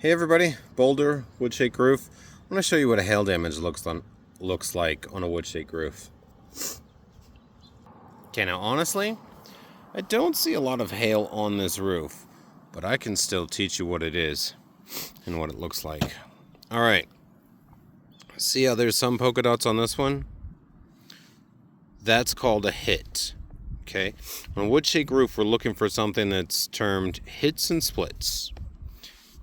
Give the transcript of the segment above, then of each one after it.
Hey everybody, Boulder Woodshake Roof. I want to show you what a hail damage looks like on a woodshake roof. Okay, now honestly, I don't see a lot of hail on this roof, but I can still teach you what it is and what it looks like. Alright, see how there's some polka dots on this one? That's called a hit. Okay, on a woodshake roof we're looking for something that's termed hits and splits.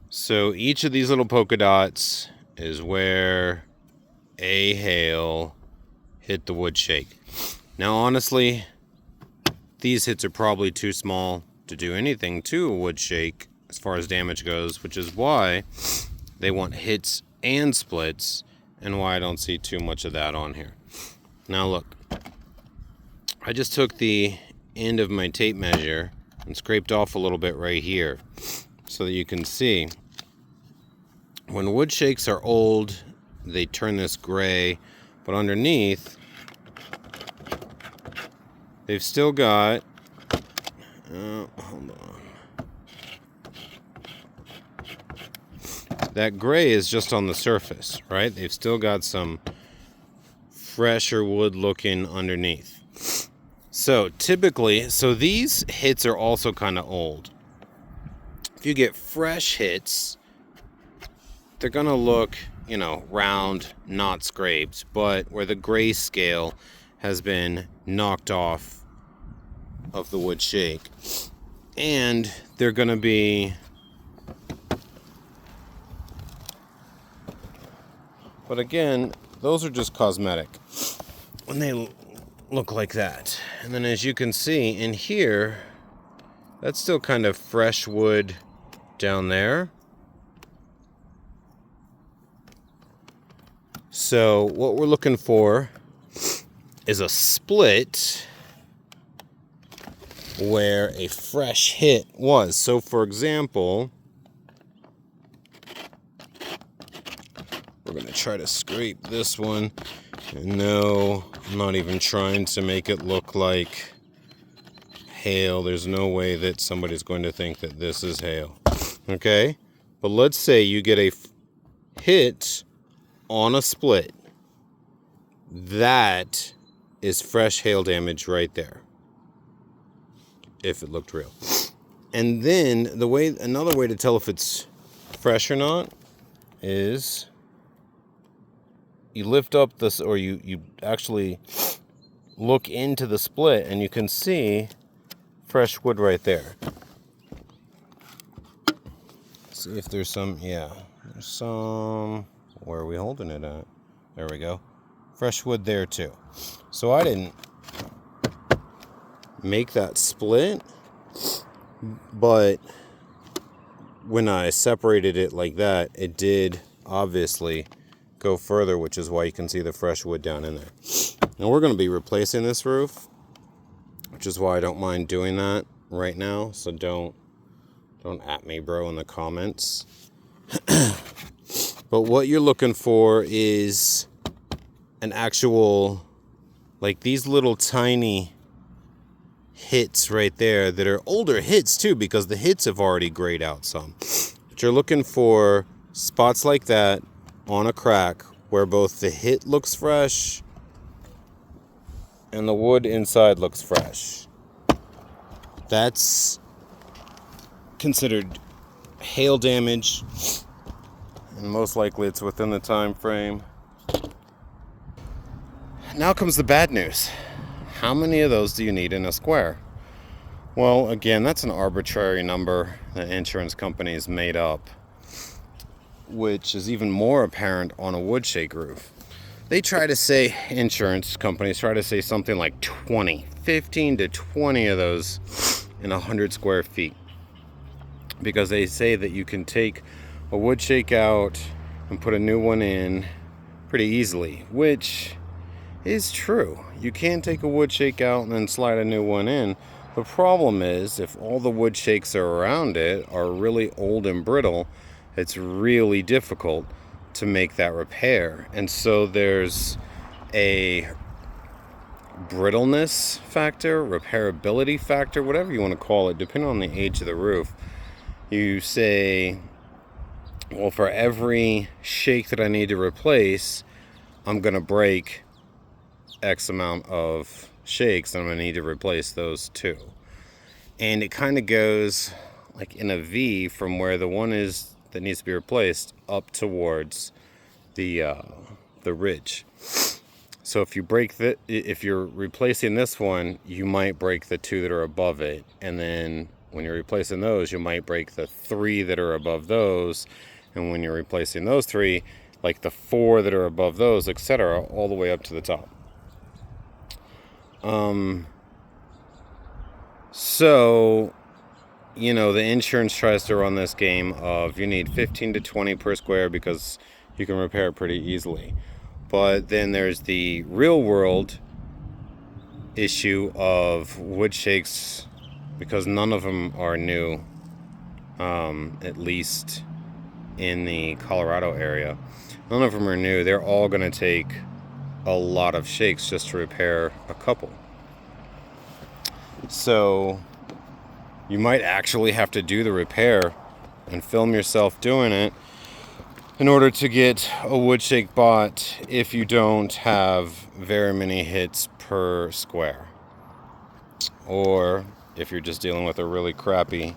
So each of these little polka dots is where a hail hit the woodshake. Now honestly, these hits are probably too small to do anything to a woodshake as far as damage goes, which is why they want hits and splits and why I don't see too much of that on here. Now look, I just took the end of my tape measure and scraped off a little bit right here so that you can see when woodshakes are old, they turn this gray, but underneath they've still got hold on. That gray is just on the surface, right? They've still got some fresher wood looking underneath. So typically, these hits are also kind of old. If you get fresh hits, they're gonna look, round, not scraped, but where the grayscale has been knocked off of the wood shake. And they're gonna be, but again, those are just cosmetic when they look like that. And then as you can see in here, that's still kind of fresh wood down there. So what we're looking for is a split where a fresh hit was. So for example, we're going to try to scrape this one. And no, I'm not even trying to make it look like hail. There's no way that somebody's going to think that this is hail. Okay? But let's say you get a hit on a split. That is fresh hail damage right there, if it looked real. And then another way to tell if it's fresh or not is you lift up this, or you actually look into the split and you can see fresh wood right there. See if there's some, there's some. Where are we holding it at? There we go. Fresh wood there too. So I didn't make that split, but when I separated it like that, it did obviously go further, which is why you can see the fresh wood down in there. Now we're going to be replacing this roof, which is why I don't mind doing that right now. So don't at me, bro, in the comments. But what you're looking for is an actual, like these little tiny hits right there that are older hits too, because the hits have already grayed out some. But you're looking for spots like that on a crack where both the hit looks fresh and the wood inside looks fresh. That's considered hail damage. And most likely it's within the time frame. Now comes the bad news. How many of those do you need in a square? Well, again, that's an arbitrary number that insurance companies made up, which is even more apparent on a woodshake roof. Insurance companies try to say something like 15 to 20 of those in 100 square feet. Because they say that you can take a woodshake out and put a new one in pretty easily, which is true. You can take a woodshake out and then slide a new one in. The problem is, if all the woodshakes are around it are really old and brittle, it's really difficult to make that repair. And so there's a brittleness factor, repairability factor, whatever you want to call it, depending on the age of the roof. You say Well, for every shake that I need to replace, I'm going to break X amount of shakes, and I'm going to need to replace those two. And it kind of goes like in a V from where the one is that needs to be replaced up towards the ridge. So if you're replacing this one, you might break the two that are above it, and then when you're replacing those, you might break the three that are above those, and when you're replacing those three, like the four that are above those, etc., all the way up to the top. So, the insurance tries to run this game of you need 15 to 20 per square because you can repair it pretty easily. But then there's the real world issue of wood shakes, because none of them are new, at least in the Colorado area. None of them are new. They're all going to take a lot of shakes just to repair a couple. So you might actually have to do the repair and film yourself doing it in order to get a wood shake bought if you don't have very many hits per square. Or if you're just dealing with a really crappy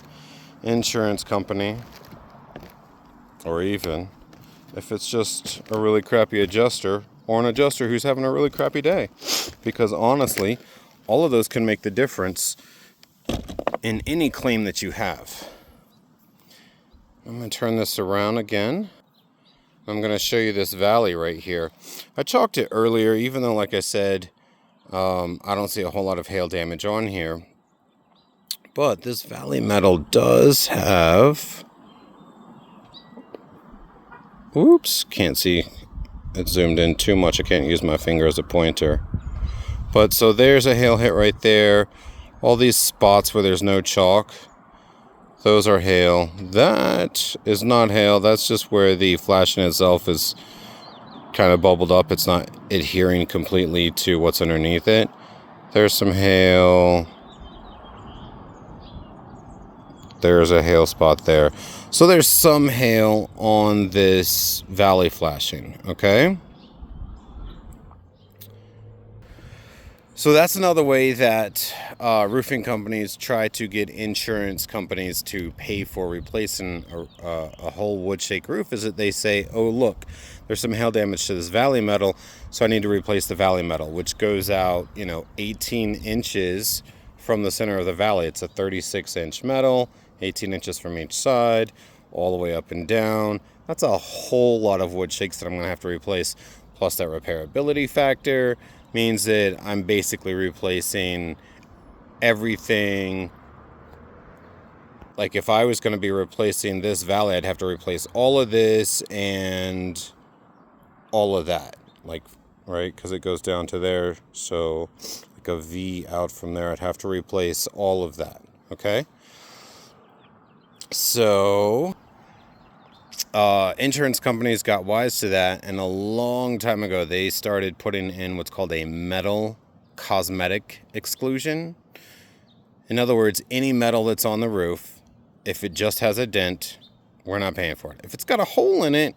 insurance company, or even if it's just a really crappy adjuster or an adjuster who's having a really crappy day. Because honestly, all of those can make the difference in any claim that you have. I'm going to turn this around again. I'm going to show you this valley right here. I chalked it earlier, even though, like I said, I don't see a whole lot of hail damage on here. But this valley metal does have... Oops, can't see. It's zoomed in too much. I can't use my finger as a pointer. But so there's a hail hit right there. All these spots where there's no chalk, those are hail. That is not hail. That's just where the flashing itself is kind of bubbled up. It's not adhering completely to what's underneath it. There's some hail. There's a hail spot there. So there's some hail on this valley flashing, okay? So that's another way that roofing companies try to get insurance companies to pay for replacing a whole wood shake roof, is that they say, oh, look, there's some hail damage to this valley metal, so I need to replace the valley metal, which goes out, 18 inches from the center of the valley. It's a 36-inch metal, 18 inches from each side, all the way up and down. That's a whole lot of wood shakes that I'm going to have to replace, plus that repairability factor means that I'm basically replacing everything. Like if I was going to be replacing this valley, I'd have to replace all of this and all of that, like, right? Because it goes down to there. So like a V out from there, I'd have to replace all of that. Okay. So insurance companies got wise to that, and a long time ago they started putting in what's called a metal cosmetic exclusion. In other words, any metal that's on the roof, if it just has a dent, we're not paying for it. If it's got a hole in it,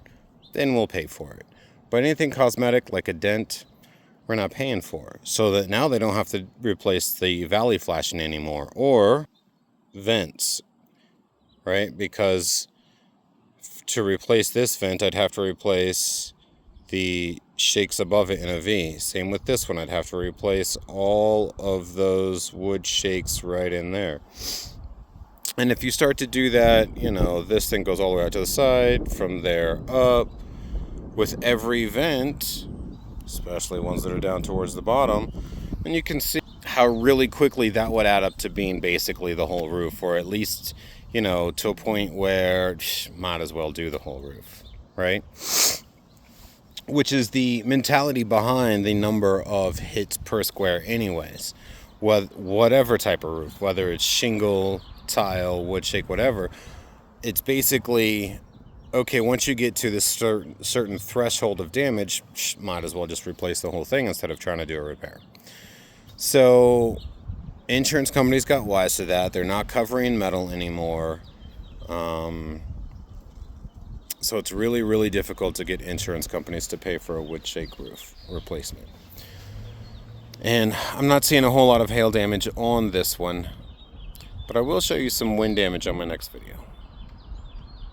then we'll pay for it. But anything cosmetic like a dent, we're not paying for. So that now they don't have to replace the valley flashing anymore, or vents, right? Because to replace this vent, I'd have to replace the shakes above it in a V. Same with this one. I'd have to replace all of those wood shakes right in there. And if you start to do that, this thing goes all the way out to the side, from there up. With every vent, especially ones that are down towards the bottom, and you can see how really quickly that would add up to being basically the whole roof, or at least to a point where might as well do the whole roof, right? Which is the mentality behind the number of hits per square anyways. Whatever type of roof, whether it's shingle, tile, wood shake, whatever, it's basically, okay, once you get to this certain threshold of damage, might as well just replace the whole thing instead of trying to do a repair. So insurance companies got wise to that. They're not covering metal anymore. So it's really, really difficult to get insurance companies to pay for a wood shake roof replacement. And I'm not seeing a whole lot of hail damage on this one, but I will show you some wind damage on my next video.